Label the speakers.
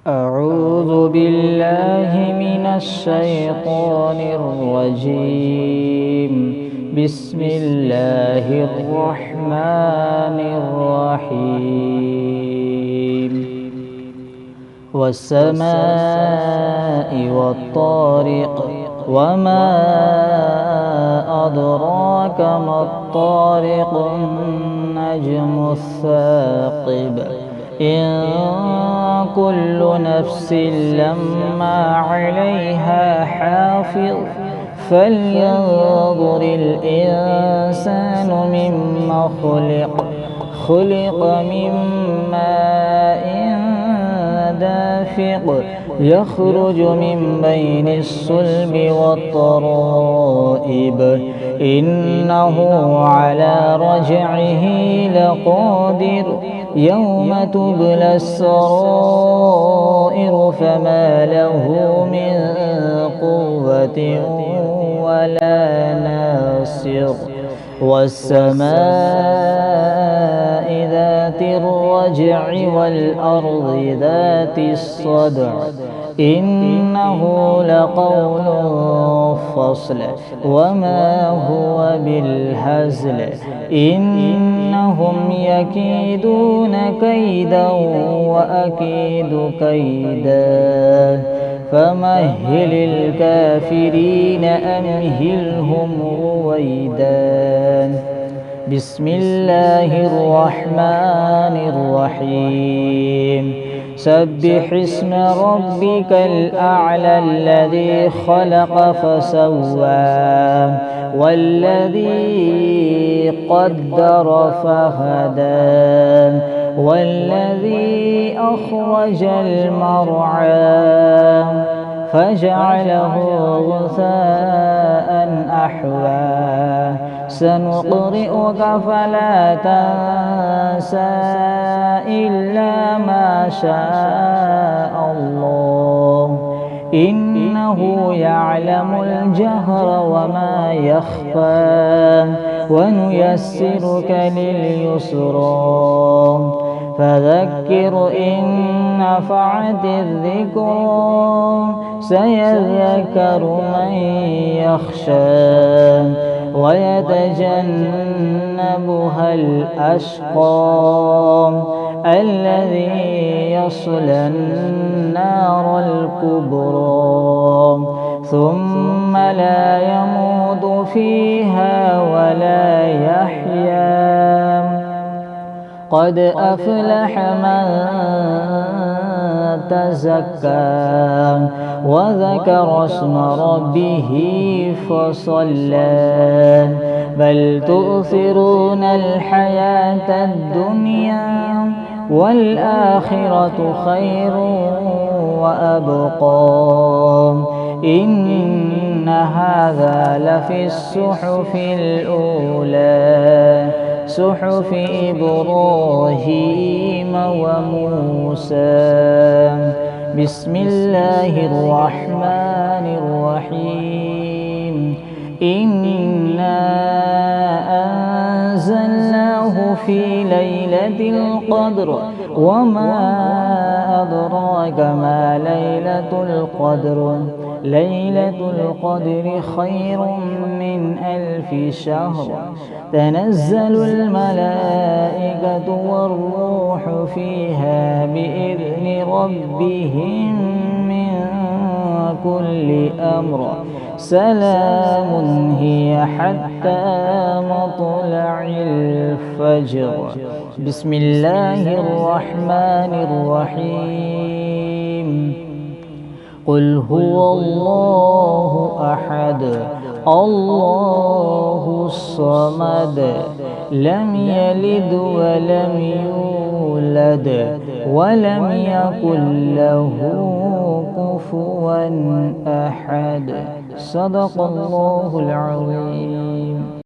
Speaker 1: أعوذ بالله من الشيطان الرجيم. بسم الله الرحمن الرحيم. والسماء والطارق وما أدراك ما الطارق النجم الثاقب إن كل نفس لما عليها حافظ فلينظر الإنسان مما خلق من ماء دافق يخرج من بين الصلب والترائب إنه على رجعه لقادر يوم تبلى السرائر فما له من قوة ولا ناصر. والسماء ذات الرجع والأرض ذات الصدع إنه لقول فصل وما هو بالهزل إنهم يكيدون كيدا وأكيد كيدا فمهل الكافرين أمهلهم رويدا. بسم الله الرحمن الرحيم. سبح اسم ربك الأعلى الذي خلق فسوى والذي قدر فهدى والذي أخرج المرعى فجعله غثاء أحوى سنقرئك فلا تنسى إلا ما شاء الله إنه يعلم الجهر وما يخفى ونيسرك لليسرى فذكر إن نفعت الذكرى سيذكر من يخشى ويتجنبها الأشقى الذي يصلى النار الكبرى ثم لا يموت فيها ولا يحيا قد أفلح من تزكى وذكر اسم ربه فصلى بل تؤثرون الحياة الدنيا والآخرة خير وأبقى إن هذا لفي الصحف الأولى صحف إبراهيم وموسى. بسم الله الرحمن الرحيم. إنا أنزلناه في ليلة القدر وما أدراك ما ليلة القدر ليلة القدر خير من 1000 شهر تنزل الملائكة والروح فيها بإذن ربهم من كل أمر سلام هي حتى مطلع الفجر. بسم الله الرحمن الرحيم. قل هو الله أحد الله الصمد لم يلد ولم يولد ولم يكن له كفوا أحد. صدق الله العظيم.